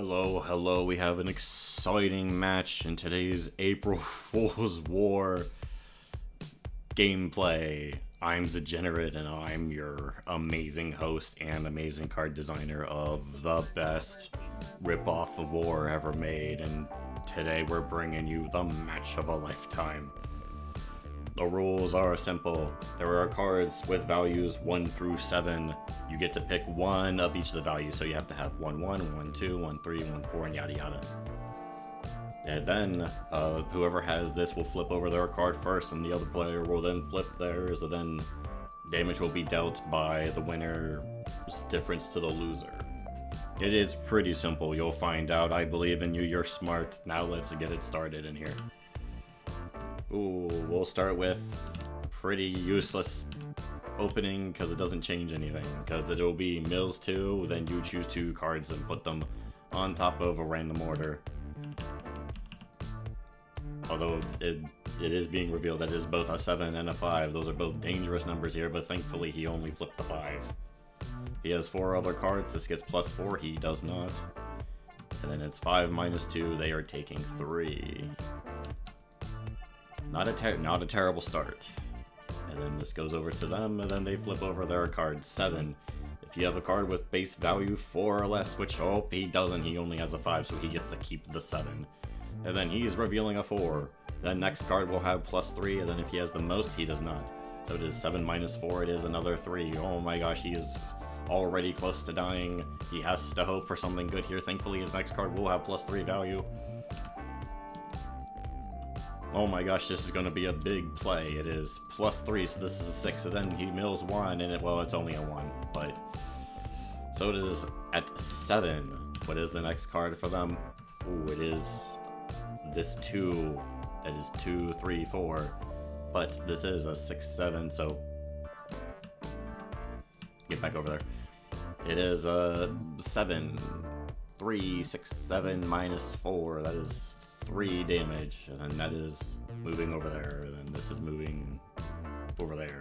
Hello, hello, we have an exciting match in today's April Fool's War gameplay. I'm Zegenerate and I'm your amazing host and amazing card designer of the best ripoff of war ever made, and today we're bringing you the match of a lifetime. The rules are simple. There are cards with values 1 through 7. You get to pick one of each of the values, so you have to have 1, 1, 1, 2, 1, 3, 1, 4, and yada yada. And then, whoever has this will flip over their card first, and the other player will then flip theirs, and then damage will be dealt by the winner's difference to the loser. It is pretty simple, you'll find out. I believe in you, you're smart. Now let's get it started in here. Ooh, we'll start with pretty useless opening because it doesn't change anything. Because it'll be mills 2, then you choose 2 cards and put them on top of a random order. Although it is being revealed that it is both a 7 and a 5. Those are both dangerous numbers here, but thankfully he only flipped the 5. If he has 4 other cards, this gets +4, he does not. And then it's 5 minus 2, they are taking 3. Not a terrible start. And then this goes over to them, and then they flip over their card 7. If you have a card with base value 4 or less, which, oh, he doesn't, he only has a 5, so he gets to keep the 7. And then he's revealing a 4. Then next card will have +3, and then if he has the most, he does not. So it is 7 minus 4, it is another 3. Oh my gosh, he is already close to dying. He has to hope for something good here. Thankfully, his next card will have +3 value. Oh my gosh, this is going to be a big play. It is +3, so this is a 6, and then he mills 1, and well, it's only a 1, but... So it is at 7. What is the next card for them? Ooh, it is this 2. It is 2, 3, 4. But this is a 6, 7, so... Get back over there. It is a 7. 3, 6, 7 minus 4. That is 3 damage, and then that is moving over there, and then this is moving over there.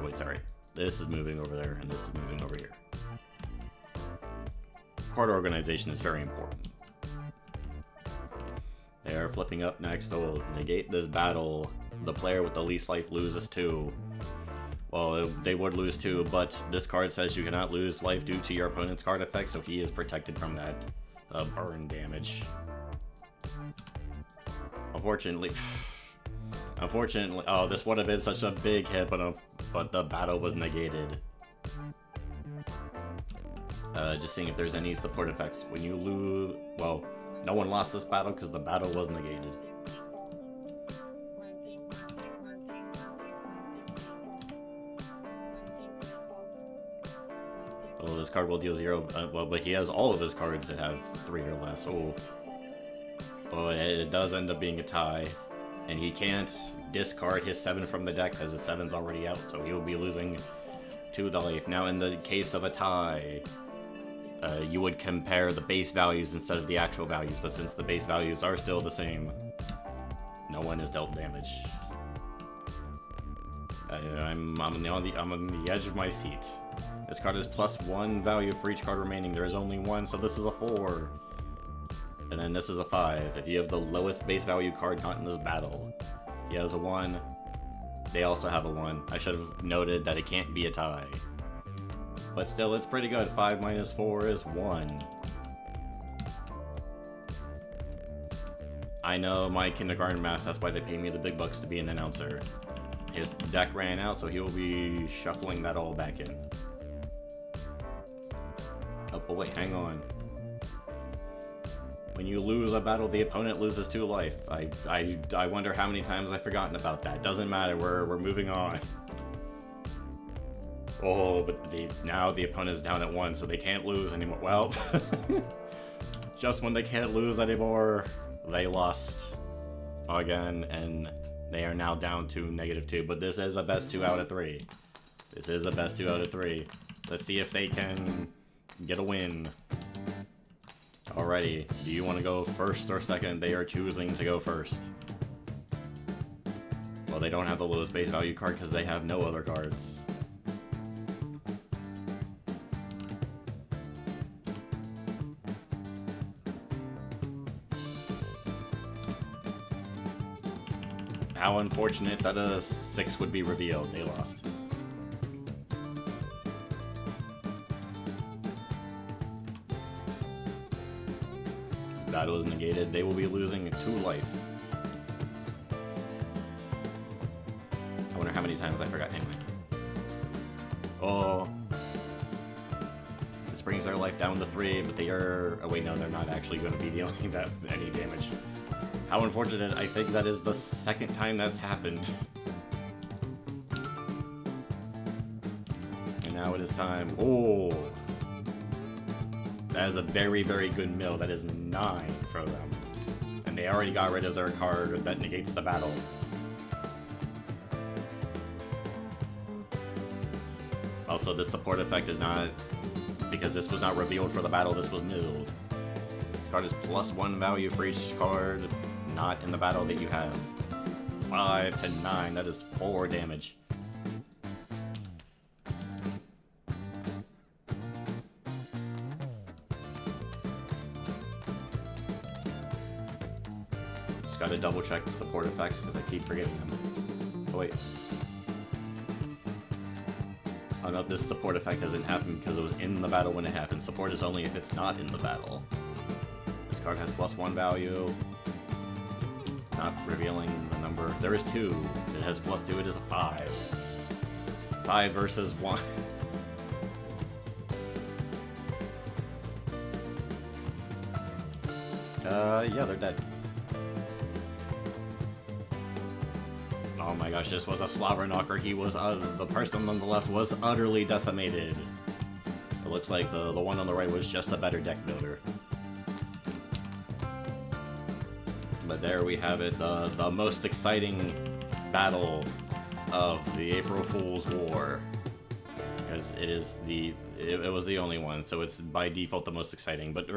Wait, sorry. This is moving over there, and this is moving over here. Card organization is very important. They are flipping up next. To negate this battle, the player with the least life loses 2. Well, they would lose 2, but this card says you cannot lose life due to your opponent's card effect, so he is protected from that burn damage. Unfortunately, oh, this would have been such a big hit, but the battle was negated. Just seeing if there's any support effects. When you lose, well, no one lost this battle because the battle was negated. Oh, this card will deal 0. Well, but he has all of his cards that have 3 or less. Oh. Oh, it does end up being a tie, and he can't discard his 7 from the deck because his 7's already out, so he'll be losing 2 the life. Now, in the case of a tie, you would compare the base values instead of the actual values, but since the base values are still the same, no one is dealt damage. I'm on the edge of my seat. This card is +1 value for each card remaining. There is only 1, so this is a 4. And then this is a 5. If you have the lowest base value card not in this battle, he has a 1. They also have a 1. I should have noted that it can't be a tie. But still, it's pretty good. 5 minus 4 is 1. I know my kindergarten math, that's why they pay me the big bucks to be an announcer. His deck ran out, so he'll be shuffling that all back in. Oh, but wait, hang on. When you lose a battle, the opponent loses 2 life. I wonder how many times I've forgotten about that. Doesn't matter, we're moving on. Oh, but now the opponent's down at 1, so they can't lose anymore. Well, just when they can't lose anymore, they lost again, and they are now down to -2. But this is a best 2 out of 3. This is a best 2 out of 3. Let's see if they can get a win. Alrighty, do you want to go first or second? They are choosing to go first. Well, they don't have the lowest base value card because they have no other cards. How unfortunate that a 6 would be revealed. They lost. Battle is negated. They will be losing 2 life. I wonder how many times I forgot. Anyway. Oh. This brings their life down to 3, but they are... Oh wait, no, they're not actually going to be dealing that any damage. How unfortunate. I think that is the 2nd time that's happened. And now it is time. Oh. That is a very, very good mill. That is 9 for them. And they already got rid of their card that negates the battle. Also, this support effect is not... Because this was not revealed for the battle, this was milled. This card is +1 value for each card not in the battle that you have. 5 to 9, that is 4 damage. Just gotta double check the support effects because I keep forgetting them. Oh wait. Oh no, this support effect doesn't happen because it was in the battle when it happened. Support is only if it's not in the battle. This card has +1 value. It's not revealing the number. There is 2. It has +2. It is a 5. 5 versus 1. Yeah, they're dead. Oh my gosh, this was a slobber knocker. He was, the person on the left was utterly decimated. It looks like the one on the right was just a better deck builder. But there we have it, the most exciting battle of the April Fool's War. Because it is it was the only one, so it's by default the most exciting, but